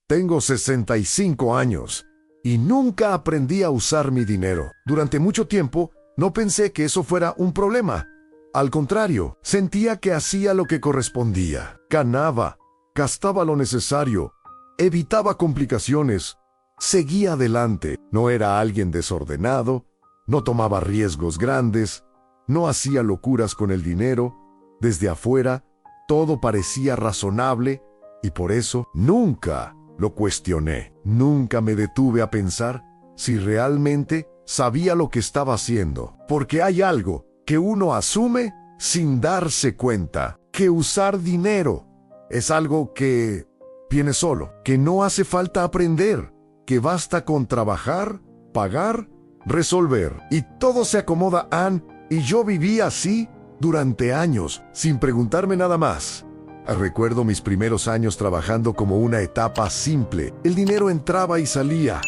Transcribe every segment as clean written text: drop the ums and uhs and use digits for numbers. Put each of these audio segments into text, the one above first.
Tengo 65 años y nunca aprendí a usar mi dinero. Durante mucho tiempo no pensé que eso fuera un problema. Al contrario, sentía que hacía lo que correspondía. Ganaba, gastaba lo necesario, evitaba complicaciones, seguía adelante. No era alguien desordenado, no tomaba riesgos grandes, no hacía locuras con el dinero. Desde afuera, todo parecía razonable y por eso nunca lo cuestioné. Nunca me detuve a pensar si realmente sabía lo que estaba haciendo. Porque hay algo que uno asume sin darse cuenta, que usar dinero es algo que viene solo, que no hace falta aprender, que basta con trabajar, pagar, resolver. Y todo se acomoda, y yo viví así durante años, sin preguntarme nada más. Recuerdo mis primeros años trabajando como una etapa simple. El dinero entraba y salía.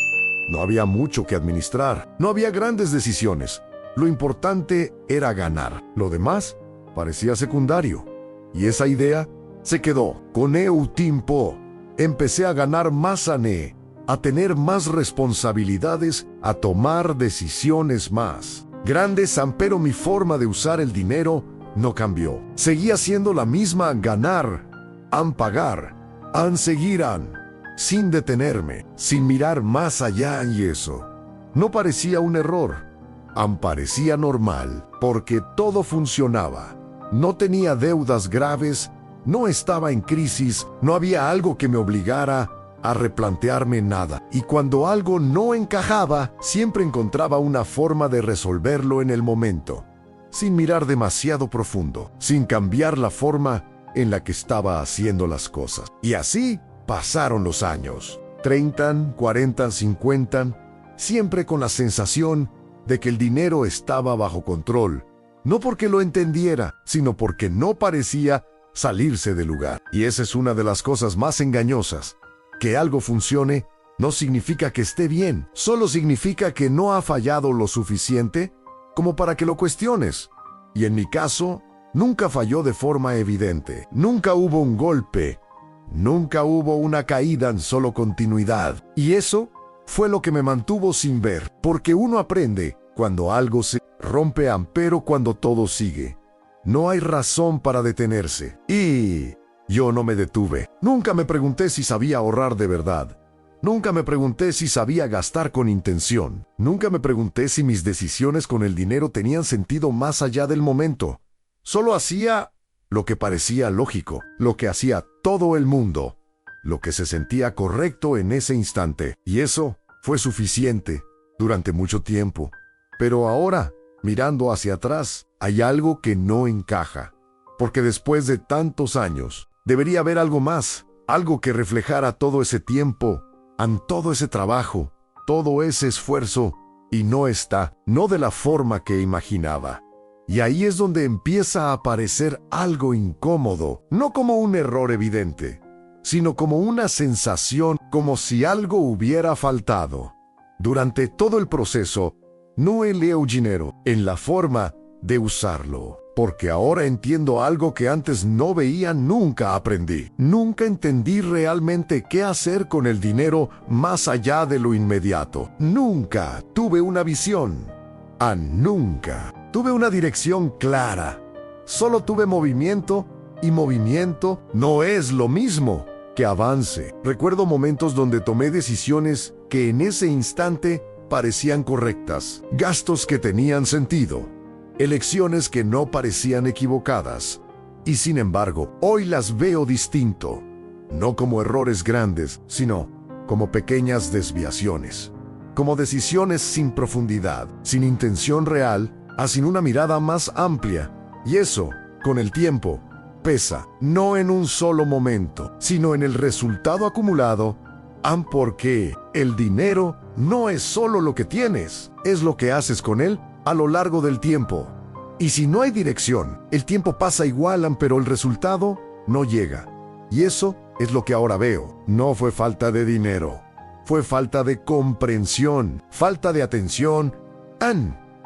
No había mucho que administrar, no había grandes decisiones. Lo importante era ganar. Lo demás parecía secundario. Y esa idea se quedó. Con el tiempo, empecé a ganar más, a tener más responsabilidades, a tomar decisiones más grandes, pero mi forma de usar el dinero no cambió. Seguía siendo la misma: ganar, pagar, seguir, sin detenerme, sin mirar más allá. Y eso no parecía un error, parecía normal, porque todo funcionaba. No tenía deudas graves, no estaba en crisis, no había algo que me obligara a replantearme nada. Y cuando algo no encajaba, siempre encontraba una forma de resolverlo en el momento, sin mirar demasiado profundo, sin cambiar la forma en la que estaba haciendo las cosas. Y así pasaron los años, 30, 40, 50, siempre con la sensación de que el dinero estaba bajo control, no porque lo entendiera, sino porque no parecía salirse del lugar. Y esa es una de las cosas más engañosas. Que algo funcione no significa que esté bien, solo significa que no ha fallado lo suficiente como para que lo cuestiones. Y en mi caso, nunca falló de forma evidente. Nunca hubo un golpe, nunca hubo una caída, en solo continuidad. Y eso fue lo que me mantuvo sin ver, porque uno aprende cuando algo se rompe, pero cuando todo sigue, no hay razón para detenerse. Y yo no me detuve. Nunca me pregunté si sabía ahorrar de verdad. Nunca me pregunté si sabía gastar con intención. Nunca me pregunté si mis decisiones con el dinero tenían sentido más allá del momento. Solo hacía lo que parecía lógico, lo que hacía todo el mundo, lo que se sentía correcto en ese instante. Y eso fue suficiente durante mucho tiempo. Pero ahora, mirando hacia atrás, hay algo que no encaja. Porque después de tantos años, debería haber algo más, algo que reflejara todo ese tiempo, todo ese trabajo, todo ese esfuerzo, y no está, no de la forma que imaginaba. Y ahí es donde empieza a aparecer algo incómodo, no como un error evidente, sino como una sensación, como si algo hubiera faltado. Durante todo el proceso, no leo dinero en la forma de usarlo. Porque ahora entiendo algo que antes no veía, nunca aprendí. Nunca entendí realmente qué hacer con el dinero más allá de lo inmediato. Nunca tuve una visión. Nunca tuve una dirección clara. Solo tuve movimiento, y movimiento no es lo mismo que avance. Recuerdo momentos donde tomé decisiones que en ese instante parecían correctas, gastos que tenían sentido, elecciones que no parecían equivocadas, y sin embargo, hoy las veo distinto, no como errores grandes, sino como pequeñas desviaciones, como decisiones sin profundidad, sin intención real, sin una mirada más amplia. Y eso, con el tiempo, pesa, no en un solo momento, sino en el resultado acumulado, porque el dinero no es solo lo que tienes, es lo que haces con él a lo largo del tiempo. Y si no hay dirección, el tiempo pasa igual, pero el resultado no llega. Y eso es lo que ahora veo. No fue falta de dinero, fue falta de comprensión, falta de atención,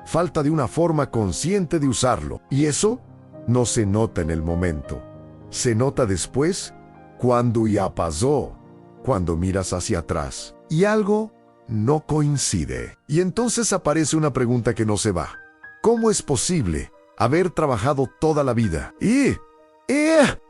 falta de una forma consciente de usarlo. Y eso no se nota en el momento, se nota después, cuando ya pasó. cuando miras hacia atrás y algo no coincide. Y entonces aparece una pregunta que no se va. ¿Cómo es posible haber trabajado toda la vida y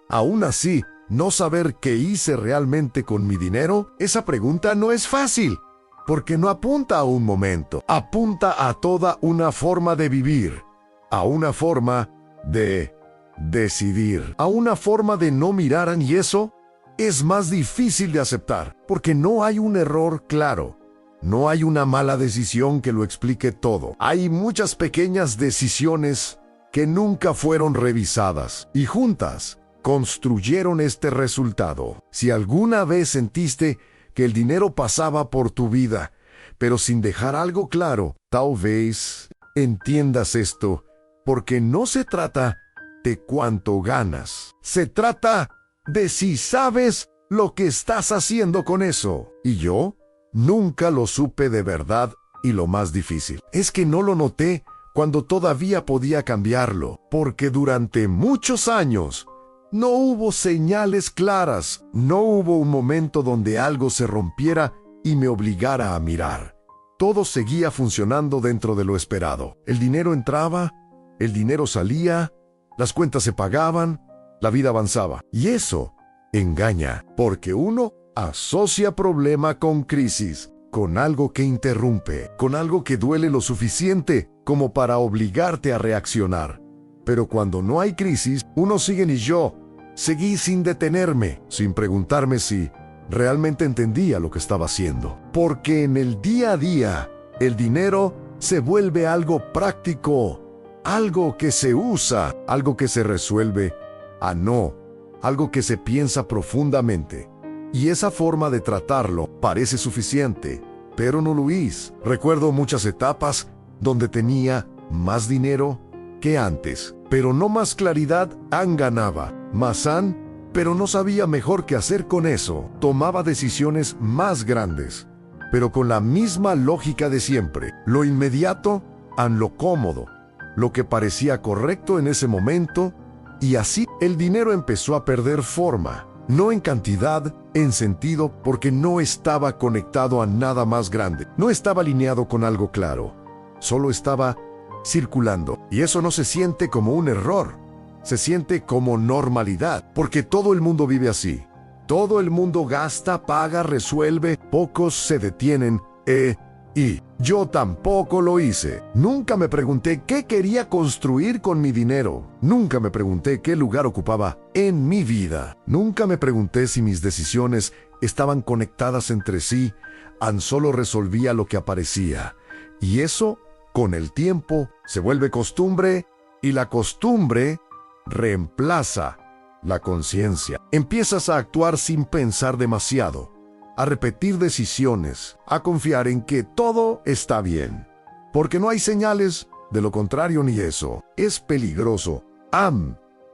aún así no saber qué hice realmente con mi dinero? Esa pregunta no es fácil, porque no apunta a un momento, apunta a toda una forma de vivir, a una forma de decidir, a una forma de no mirar, y eso es más difícil de aceptar, porque no hay un error claro. No hay una mala decisión que lo explique todo. Hay muchas pequeñas decisiones que nunca fueron revisadas y juntas construyeron este resultado. Si alguna vez sentiste que el dinero pasaba por tu vida, pero sin dejar algo claro, tal vez entiendas esto, porque no se trata de cuánto ganas. Se trata de si sabes lo que estás haciendo con eso. ¿Y yo? Nunca lo supe de verdad, y lo más difícil es que no lo noté cuando todavía podía cambiarlo, porque durante muchos años no hubo señales claras, no hubo un momento donde algo se rompiera y me obligara a mirar. Todo seguía funcionando dentro de lo esperado. El dinero entraba, el dinero salía, las cuentas se pagaban, la vida avanzaba. Y eso engaña, porque uno asocia problema con crisis, con algo que interrumpe, con algo que duele lo suficiente como para obligarte a reaccionar. Pero cuando no hay crisis, uno sigue, y yo seguí sin detenerme, sin preguntarme si realmente entendía lo que estaba haciendo. Porque en el día a día, el dinero se vuelve algo práctico, algo que se usa, algo que se resuelve, algo que se piensa profundamente. Y esa forma de tratarlo parece suficiente, pero no lo es. Recuerdo muchas etapas donde tenía más dinero que antes, pero no más claridad, ganaba más, pero no sabía mejor qué hacer con eso. Tomaba decisiones más grandes, pero con la misma lógica de siempre. Lo inmediato, lo cómodo, lo que parecía correcto en ese momento, y así el dinero empezó a perder forma. No en cantidad, en sentido, porque no estaba conectado a nada más grande. No estaba alineado con algo claro. Solo estaba circulando. Y eso no se siente como un error. Se siente como normalidad, porque todo el mundo vive así. Todo el mundo gasta, paga, resuelve. Pocos se detienen, y yo tampoco lo hice. Nunca me pregunté qué quería construir con mi dinero. Nunca me pregunté qué lugar ocupaba en mi vida. Nunca me pregunté si mis decisiones estaban conectadas entre sí. Solo resolvía lo que aparecía. Y eso, con el tiempo, se vuelve costumbre, y la costumbre reemplaza la conciencia. Empiezas a actuar sin pensar demasiado, a repetir decisiones, a confiar en que todo está bien, porque no hay señales de lo contrario, ni eso. Es peligroso,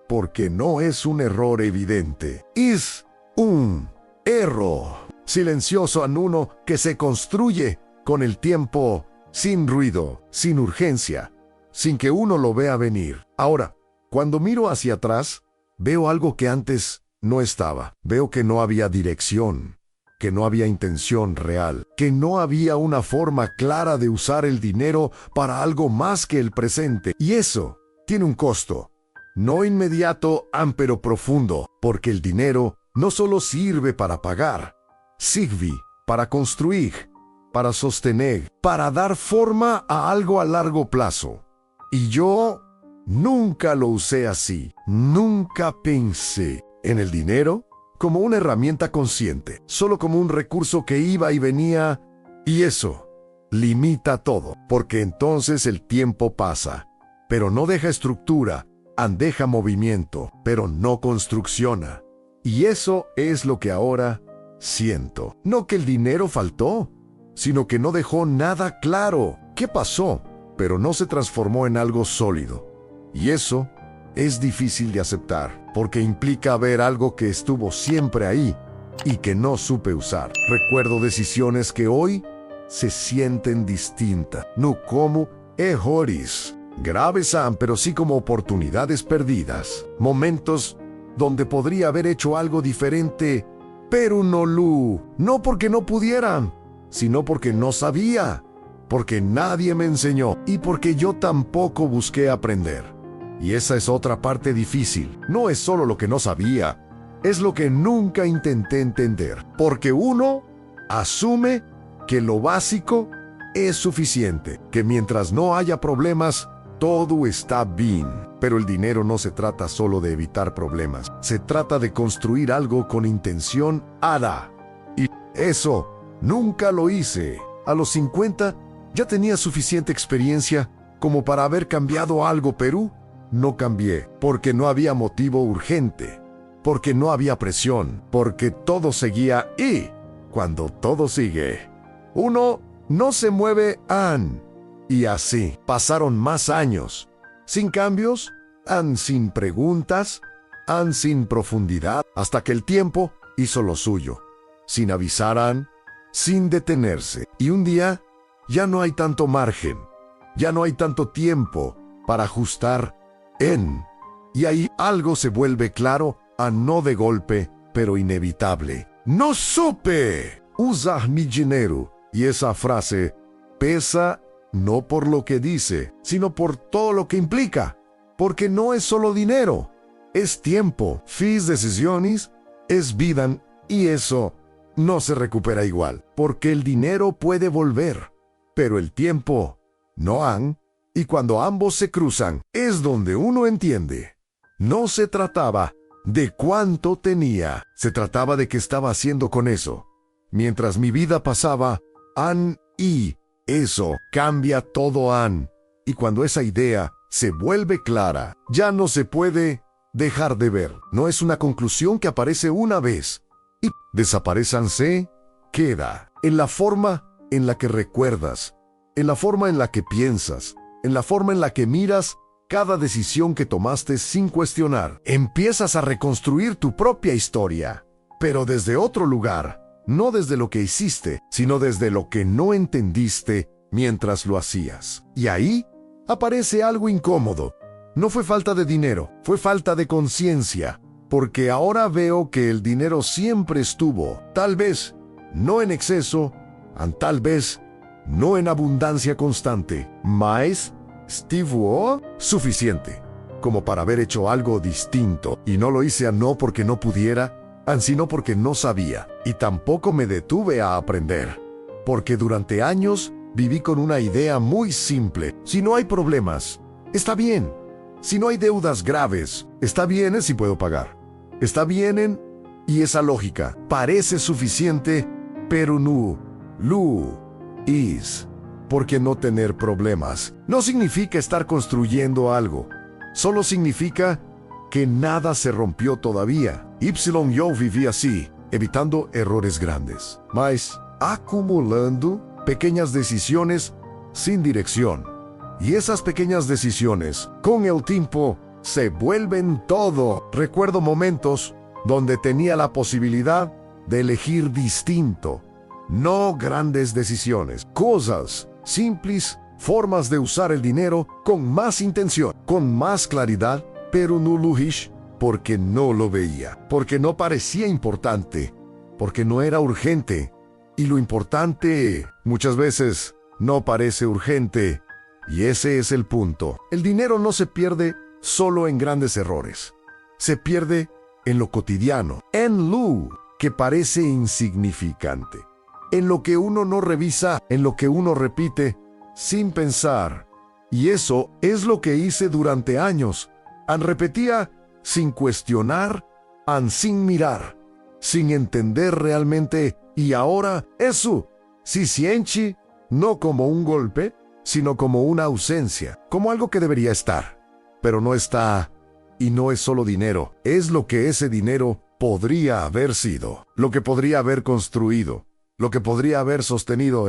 porque no es un error evidente. Es un error silencioso, uno que se construye con el tiempo, sin ruido, sin urgencia, sin que uno lo vea venir. Ahora, cuando miro hacia atrás, veo algo que antes no estaba. Veo que no había dirección, que no había intención real, que no había una forma clara de usar el dinero para algo más que el presente. Y eso tiene un costo, no inmediato, pero profundo, porque el dinero no solo sirve para pagar, sirve para construir, para sostener, para dar forma a algo a largo plazo. Y yo nunca lo usé así. Nunca pensé en el dinero como una herramienta consciente, solo como un recurso que iba y venía, y eso limita todo, porque entonces el tiempo pasa, pero no deja estructura, deja movimiento, pero no construcciona. Y eso es lo que ahora siento. No que el dinero faltó, sino que no dejó nada claro. ¿Qué pasó? Pero no se transformó en algo sólido. Y eso es difícil de aceptar, porque implica ver algo que estuvo siempre ahí y que no supe usar. Recuerdo decisiones que hoy se sienten distintas, no como errores graves, pero sí como oportunidades perdidas. Momentos donde podría haber hecho algo diferente Pero no, Lu, no porque no pudieran, sino porque no sabía, porque nadie me enseñó y porque yo tampoco busqué aprender. Y esa es otra parte difícil. No es solo lo que no sabía, es lo que nunca intenté entender. Porque uno asume que lo básico es suficiente, que mientras no haya problemas, todo está bien. Pero el dinero no se trata solo de evitar problemas. Se trata de construir algo con intención ADA. Y eso nunca lo hice. A los 50 ya tenía suficiente experiencia como para haber cambiado algo, pero no cambié, porque no había motivo urgente, porque no había presión, porque todo seguía y cuando todo sigue, uno no se mueve. Y así pasaron más años, sin cambios, sin preguntas, sin profundidad, hasta que el tiempo hizo lo suyo, sin avisar, sin detenerse. Y un día ya no hay tanto margen, ya no hay tanto tiempo para ajustar y ahí algo se vuelve claro, no de golpe, pero inevitable. No supe usar mi dinero. Y esa frase pesa no por lo que dice, sino por todo lo que implica. Porque no es solo dinero, es tiempo, decisiones, es vida, y eso no se recupera igual. Porque el dinero puede volver, pero el tiempo no han. Y cuando ambos se cruzan, es donde uno entiende. No se trataba de cuánto tenía, se trataba de qué estaba haciendo con eso. Mientras mi vida pasaba, y eso cambia todo, Y cuando esa idea se vuelve clara, ya no se puede dejar de ver. No es una conclusión que aparece una vez y desaparece, se queda en la forma en la que recuerdas, en la forma en la que piensas, en la forma en la que miras cada decisión que tomaste sin cuestionar. Empiezas a reconstruir tu propia historia, pero desde otro lugar, no desde lo que hiciste, sino desde lo que no entendiste mientras lo hacías. Y ahí aparece algo incómodo. No fue falta de dinero, fue falta de conciencia, porque ahora veo que el dinero siempre estuvo, tal vez no en exceso, tal vez no en abundancia constante, mas estuvo suficiente como para haber hecho algo distinto. Y no lo hice no porque no pudiera, sino porque no sabía. Y tampoco me detuve a aprender, porque durante años viví con una idea muy simple. Si no hay problemas, está bien. Si no hay deudas graves, está bien si puedo pagar. Está bien y esa lógica parece suficiente, pero no es. Porque no tener problemas no significa estar construyendo algo. Solo significa que nada se rompió todavía. Yo viví así, evitando errores grandes, mas acumulando pequeñas decisiones sin dirección. Y esas pequeñas decisiones, con el tiempo, se vuelven todo. Recuerdo momentos donde tenía la posibilidad de elegir distinto. No grandes decisiones, cosas simples, formas de usar el dinero con más intención, con más claridad, pero no lo hice porque no lo veía, porque no parecía importante, porque no era urgente. Y lo importante muchas veces no parece urgente. Y ese es el punto. El dinero no se pierde solo en grandes errores. Se pierde en lo cotidiano, en lo que parece insignificante, en lo que uno no revisa, en lo que uno repite sin pensar. Y eso es lo que hice durante años. Repetía sin cuestionar, sin mirar, sin entender realmente. Y ahora eso, si siente, no como un golpe, sino como una ausencia, como algo que debería estar, pero no está. Y no es solo dinero, es lo que ese dinero podría haber sido, lo que podría haber construido, lo que podría haber sostenido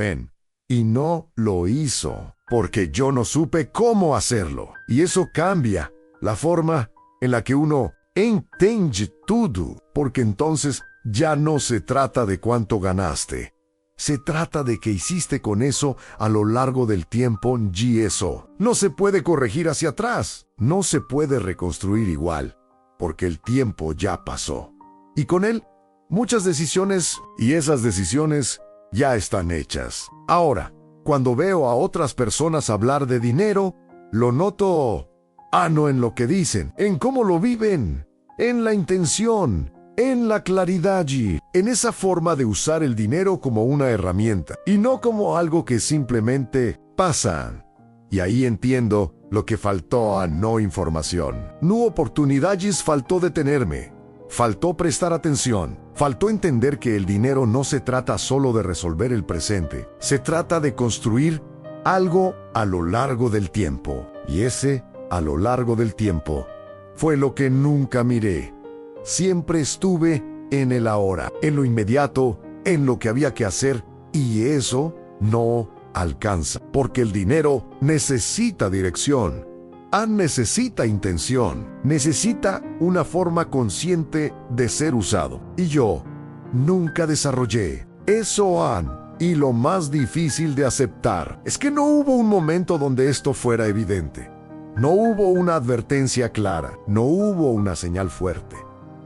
y no lo hizo, porque yo no supe cómo hacerlo. Y eso cambia la forma en la que uno entiende todo, porque entonces ya no se trata de cuánto ganaste. Se trata de qué hiciste con eso a lo largo del tiempo. Y eso no se puede corregir hacia atrás. No se puede reconstruir igual, porque el tiempo ya pasó. Y con él, muchas decisiones y esas decisiones ya están hechas. Ahora, cuando veo a otras personas hablar de dinero, lo noto, no en lo que dicen, en cómo lo viven, en la intención, en la claridad y en esa forma de usar el dinero como una herramienta y no como algo que simplemente pasa. Y ahí entiendo lo que faltó a no información. No oportunidades faltó detenerme. Faltó prestar atención. Faltó entender que el dinero no se trata solo de resolver el presente. Se trata de construir algo a lo largo del tiempo. Y ese, a lo largo del tiempo, fue lo que nunca miré. Siempre estuve en el ahora, en lo inmediato, en lo que había que hacer, y eso no alcanza, porque el dinero necesita dirección, necesita intención, necesita una forma consciente de ser usado. Y yo nunca desarrollé eso, y lo más difícil de aceptar es que no hubo un momento donde esto fuera evidente. No hubo una advertencia clara, no hubo una señal fuerte.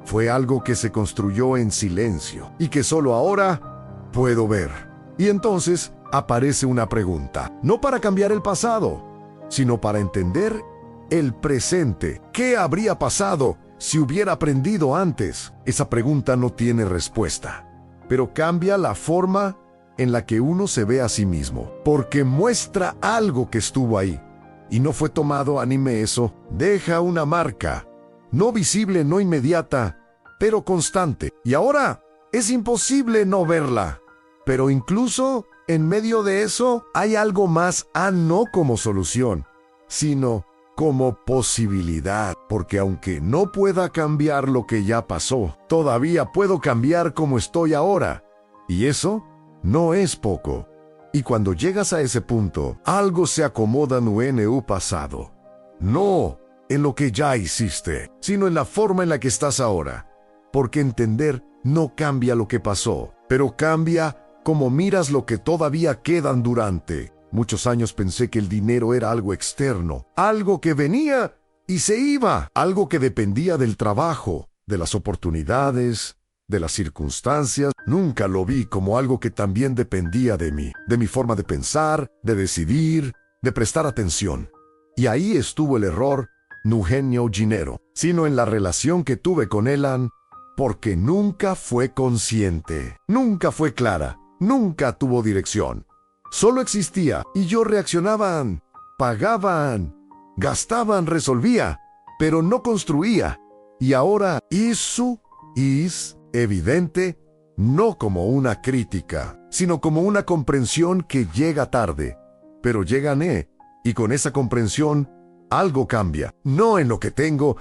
Fue algo que se construyó en silencio y que solo ahora puedo ver. Y entonces aparece una pregunta, no para cambiar el pasado, sino para entender el presente. ¿Qué habría pasado si hubiera aprendido antes? Esa pregunta no tiene respuesta, pero cambia la forma en la que uno se ve a sí mismo, porque muestra algo que estuvo ahí y no fue tomado. Anime eso, deja una marca, no visible, no inmediata, pero constante. Y ahora es imposible no verla. Pero incluso en medio de eso hay algo más, no como solución, sino como posibilidad. Porque aunque no pueda cambiar lo que ya pasó, todavía puedo cambiar como estoy ahora. Y eso no es poco. Y cuando llegas a ese punto, algo se acomoda en tu pasado. No en lo que ya hiciste, sino en la forma en la que estás ahora. Porque entender no cambia lo que pasó, pero cambia cómo miras lo que todavía quedan. Durante muchos años pensé que el dinero era algo externo, algo que venía y se iba, algo que dependía del trabajo, de las oportunidades, de las circunstancias. Nunca lo vi como algo que también dependía de mí, de mi forma de pensar, de decidir, de prestar atención. Y ahí estuvo el error, no genio dinero, sino en la relación que tuve con él, porque nunca fue consciente, nunca fue clara, nunca tuvo dirección. Solo existía y yo reaccionaban, pagaban, gastaban, resolvía, pero no construía. Y ahora eso es evidente, no como una crítica, sino como una comprensión que llega tarde, pero llega, y con esa comprensión algo cambia, no en lo que tengo,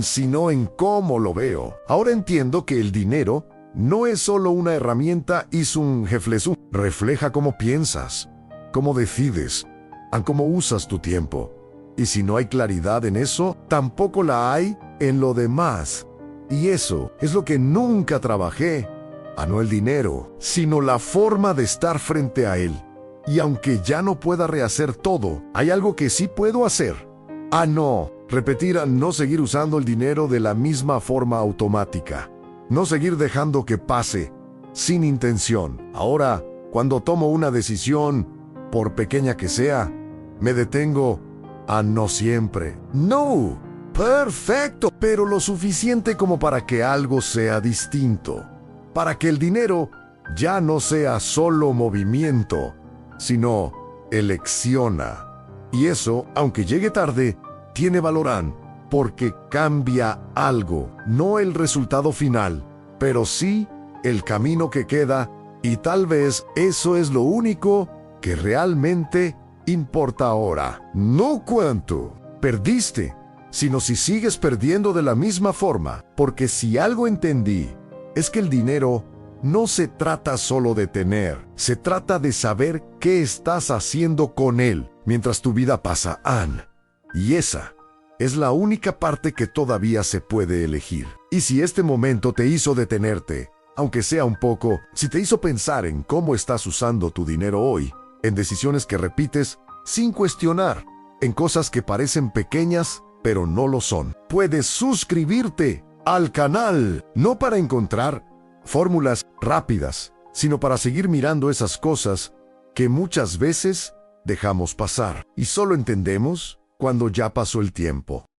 sino en cómo lo veo. Ahora entiendo que el dinero no es solo una herramienta, es un reflejo. Refleja cómo piensas, cómo decides, cómo usas tu tiempo. Y si no hay claridad en eso, tampoco la hay en lo demás. Y eso es lo que nunca trabajé. No el dinero, sino la forma de estar frente a él. Y aunque ya no pueda rehacer todo, hay algo que sí puedo hacer. No. Repetir, no seguir usando el dinero de la misma forma automática. No seguir dejando que pase, sin intención. Ahora, cuando tomo una decisión, por pequeña que sea, me detengo. No siempre. No. Perfecto. Pero lo suficiente como para que algo sea distinto. Para que el dinero ya no sea solo movimiento, sino elecciona. Y eso, aunque llegue tarde, tiene valor, porque cambia algo, no el resultado final, pero sí el camino que queda, y tal vez eso es lo único que realmente importa ahora. No cuánto perdiste, sino si sigues perdiendo de la misma forma, porque si algo entendí, es que el dinero no se trata solo de tener, se trata de saber qué estás haciendo con él mientras tu vida pasa. Y esa es la única parte que todavía se puede elegir. Y si este momento te hizo detenerte, aunque sea un poco, si te hizo pensar en cómo estás usando tu dinero hoy, en decisiones que repites sin cuestionar, en cosas que parecen pequeñas, pero no lo son, puedes suscribirte al canal, no para encontrar fórmulas rápidas, sino para seguir mirando esas cosas que muchas veces dejamos pasar y solo entendemos cuando ya pasó el tiempo.